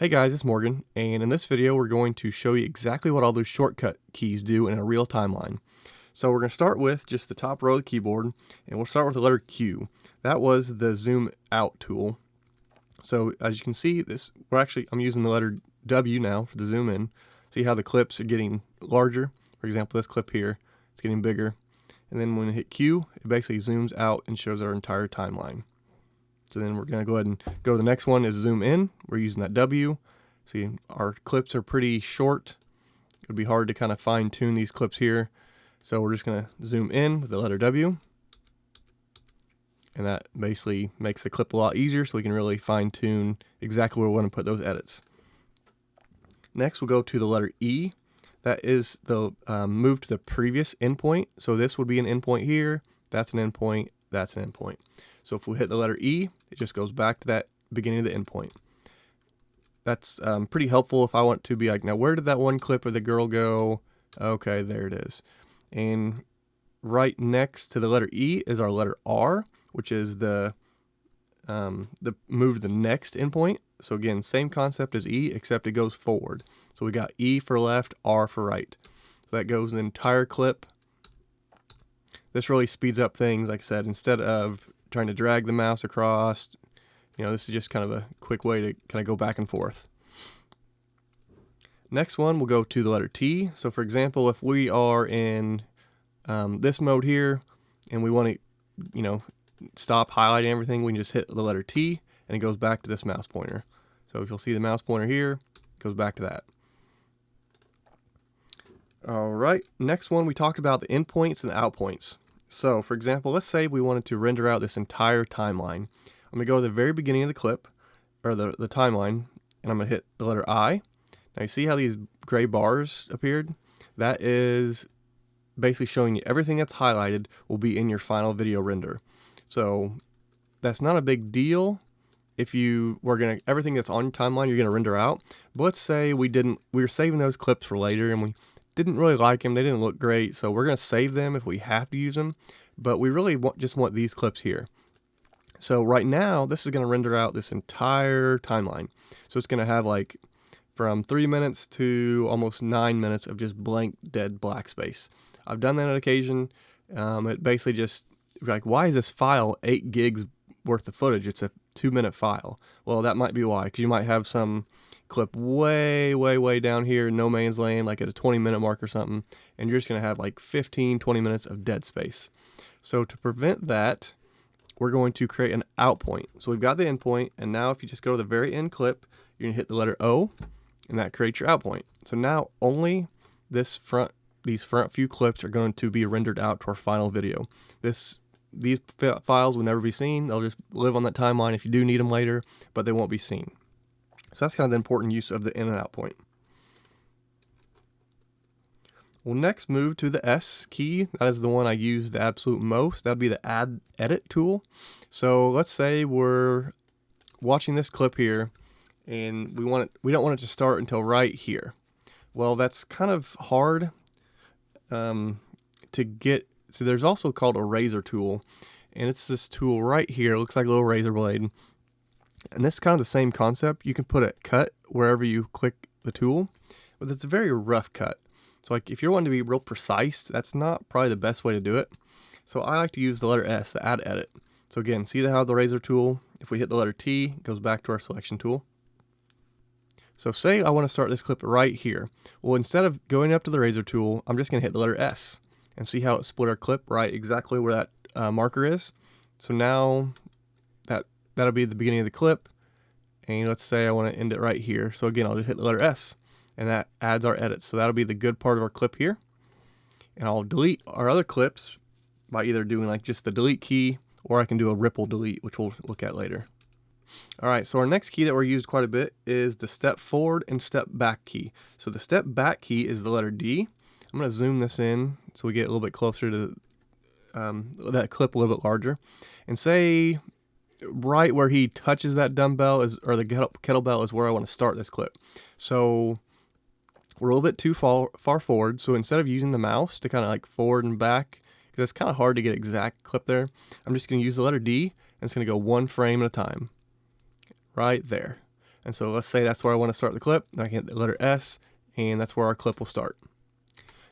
Hey guys, it's Morgan, and in this video we're going to show you exactly what all those shortcut keys do in a real timeline. So we're going to start with just the top row of the keyboard, and we'll start with the letter Q. That was the zoom out tool. So as you can see, I'm using the letter W now for the zoom in. See how the clips are getting larger? For example, this clip here, it's getting bigger. And then when we hit Q, it basically zooms out and shows our entire timeline. So then we're going to go ahead and go to the next one is zoom in. We're using that W. See, our clips are pretty short. It would be hard to kind of fine tune these clips here. So we're just going to zoom in with the letter W. And that basically makes the clip a lot easier so we can really fine tune exactly where we want to put those edits. Next we'll go to the letter E. That is the move to the previous endpoint. So this would be an endpoint here. That's an endpoint. That's an endpoint. So if we hit the letter E, it just goes back to that beginning of the endpoint. That's pretty helpful if I want to be like, now where did that one clip of the girl go? Okay, there it is. And right next to the letter E is our letter R, which is the move to the next endpoint. So again, same concept as E, except it goes forward. So we got E for left, R for right. So that goes the entire clip. This really speeds up things, like I said, instead of trying to drag the mouse across, this is just kind of a quick way to kind of go back and forth. Next one, we'll go to the letter T. So for example, if we are in this mode here and we want to, stop highlighting everything, we can just hit the letter T and it goes back to this mouse pointer. So if you'll see the mouse pointer here, it goes back to that. All right, next one, we talked about the endpoints and the outpoints. So for example, let's say we wanted to render out this entire timeline. I'm going to go to the very beginning of the clip, or the timeline, and I'm going to hit the letter I. Now you see how these gray bars appeared? That is basically showing you everything that's highlighted will be in your final video render. So that's not a big deal if everything that's on your timeline you're going to render out. But let's say we were saving those clips for later and we didn't really like them, they didn't look great, so we're going to save them if we have to use them, but we really just want these clips here. So right now, this is going to render out this entire timeline. So it's going to have like from 3 minutes to almost 9 minutes of just blank, dead black space. I've done that on occasion. It basically just, like, why is this file 8 gigs worth of footage? It's a 2-minute file. Well, that might be why, because you might have some clip way, way, way down here in no man's land, like at a 20-minute mark or something, and you're just going to have like 15-20 minutes of dead space. So to prevent that, we're going to create an out point. So we've got the endpoint, and now if you just go to the very end clip, you're going to hit the letter O, and that creates your out point. So now only these front few clips are going to be rendered out to our final video. These files will never be seen. They'll just live on that timeline if you do need them later, but they won't be seen. So that's kind of the important use of the in and out point. We'll next move to the S key. That is the one I use the absolute most. That'd be the add edit tool. So let's say we're watching this clip here and we don't want it to start until right here. Well, that's kind of hard to get. So there's also called a razor tool, and it's this tool right here. It looks like a little razor blade. And this is kind of the same concept. You can put a cut wherever you click the tool, but it's a very rough cut. So like if you're wanting to be real precise, that's not probably the best way to do it. So I like to use the letter S, the add edit. So again, see how the razor tool, if we hit the letter T, it goes back to our selection tool. So say I want to start this clip right here. Well, instead of going up to the razor tool, I'm just going to hit the letter S and see how it split our clip right exactly where that marker is. So now that'll be the beginning of the clip, and let's say I want to end it right here. So again, I'll just hit the letter S, and that adds our edits. So that'll be the good part of our clip here. And I'll delete our other clips by either doing like just the delete key, or I can do a ripple delete, which we'll look at later. All right, so our next key that we're used quite a bit is the step forward and step back key. So the step back key is the letter D. I'm going to zoom this in so we get a little bit closer to that clip a little bit larger. And say right where he touches that dumbbell or the kettlebell is where I want to start this clip. So we're a little bit too far forward. So instead of using the mouse to kind of like forward and back, because it's kind of hard to get exact clip there, I'm just going to use the letter D, and it's going to go 1 frame at a time. Right there. And so let's say that's where I want to start the clip. Then I can hit the letter S, and that's where our clip will start.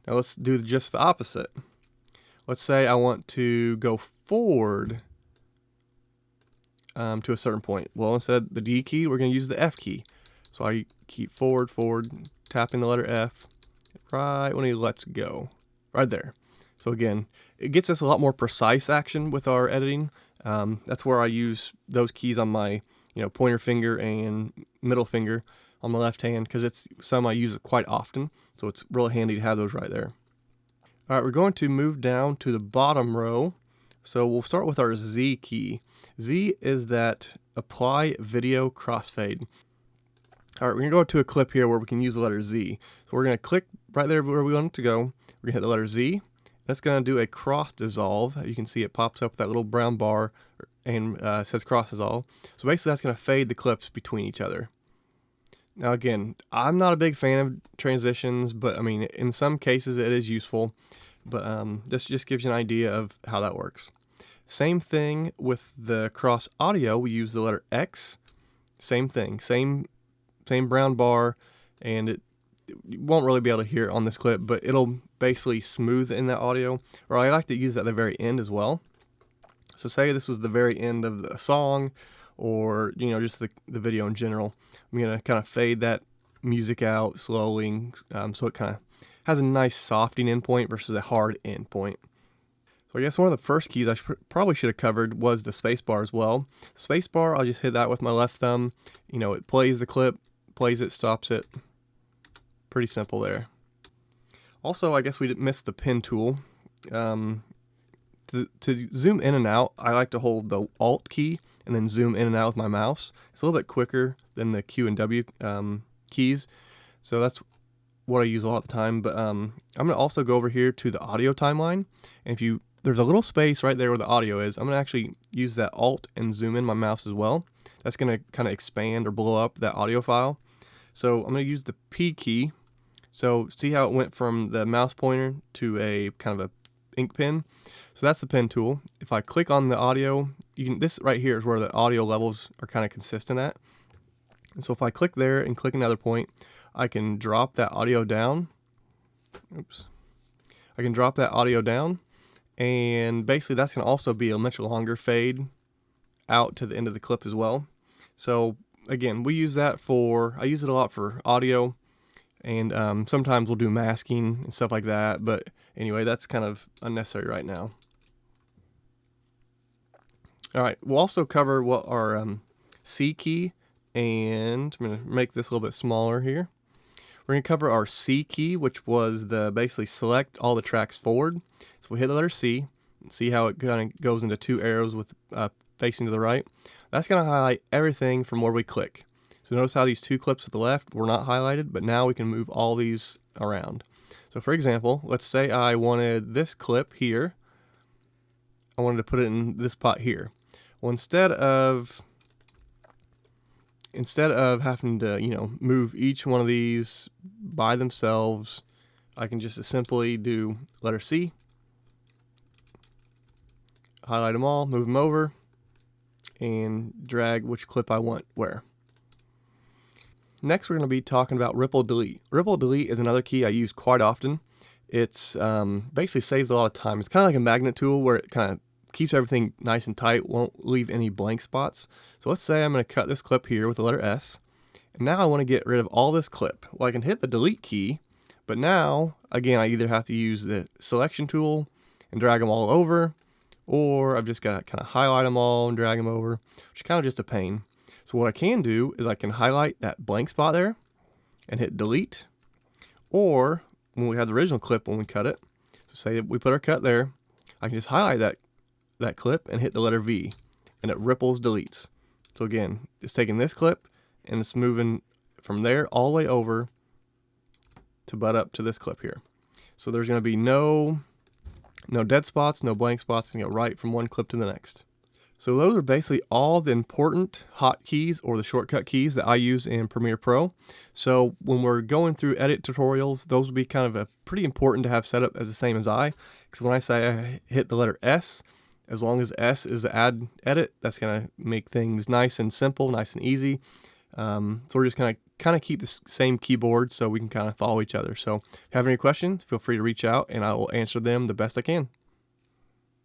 Now let's do just the opposite. Let's say I want to go forward to a certain point. Well, instead of the D key, we're going to use the F key. So I keep forward, tapping the letter F right when he lets go, right there. So again, it gets us a lot more precise action with our editing. That's where I use those keys on my pointer finger and middle finger on my left hand, because it's some I use quite often. So it's really handy to have those right there. All right, we're going to move down to the bottom row. So we'll start with our Z key. Z is that apply video crossfade. All right, we're gonna go to a clip here where we can use the letter Z. So we're gonna click right there where we want it to go. We're gonna hit the letter Z. That's gonna do a cross dissolve. You can see it pops up with that little brown bar and says cross dissolve. So basically that's gonna fade the clips between each other. Now again, I'm not a big fan of transitions, but I mean, in some cases it is useful. But this just gives you an idea of how that works. Same thing with the cross audio. We use the letter X. Same thing, same brown bar, and you won't really be able to hear it on this clip, but it'll basically smooth in that audio. Or I like to use it at the very end as well. So say this was the very end of the song, or just the video in general. I'm gonna kind of fade that music out slowly, so it kind of has a nice softening endpoint versus a hard endpoint. So I guess one of the first keys I probably should have covered was the space bar as well. The space bar, I'll just hit that with my left thumb. It plays the clip, plays it, stops it. Pretty simple there. Also, I guess we missed the pen tool. To zoom in and out, I like to hold the Alt key and then zoom in and out with my mouse. It's a little bit quicker than the Q and W keys. So that's what I use a lot of the time. But I'm going to also go over here to the audio timeline. And there's a little space right there where the audio is. I'm going to actually use that Alt and zoom in my mouse as well. That's going to kind of expand or blow up that audio file. So I'm going to use the P key. So see how it went from the mouse pointer to a kind of a ink pen. So that's the pen tool. If I click on the audio, this right here is where the audio levels are kind of consistent at. And so if I click there and click another point, I can drop that audio down. Oops. I can drop that audio down, and basically that's going to also be a much longer fade out to the end of the clip as well. So again, I use it a lot for audio, and sometimes we'll do masking and stuff like that, but anyway, that's kind of unnecessary right now. All right, we'll also cover what our C key, and I'm going to make this a little bit smaller here. We're going to cover our C key, which was basically select all the tracks forward. So we hit the letter C, and see how it kind of goes into two arrows with facing to the right. That's going to highlight everything from where we click. So notice how these two clips to the left were not highlighted, but now we can move all these around. So for example, let's say I wanted this clip here. I wanted to put it in this spot here. Well, instead of having to, move each one of these by themselves, I can just simply do letter C, highlight them all, move them over, and drag which clip I want where. Next, we're going to be talking about ripple delete. Ripple delete is another key I use quite often. It's basically saves a lot of time. It's kind of like a magnet tool where it kind of keeps everything nice and tight, won't leave any blank spots. So let's say I'm going to cut this clip here with the letter S. And now I want to get rid of all this clip. Well, I can hit the delete key, but now, again, I either have to use the selection tool and drag them all over, or I've just got to kind of highlight them all and drag them over, which is kind of just a pain. So what I can do is I can highlight that blank spot there and hit delete, or when we had the original clip when we cut it, so say we put our cut there, I can just highlight that clip and hit the letter V, and it ripples deletes. So again, it's taking this clip and it's moving from there all the way over to butt up to this clip here. So there's going to be no dead spots, no blank spots. It's going to go right from one clip to the next. So those are basically all the important hotkeys or the shortcut keys that I use in Premiere Pro. So when we're going through edit tutorials, those will be kind of pretty important to have set up as the same as I. Because when I say I hit the letter S, as long as S is the add edit, that's going to make things nice and simple, nice and easy. So we're just kind of keep the same keyboard so we can kind of follow each other. So if you have any questions, feel free to reach out and I will answer them the best I can.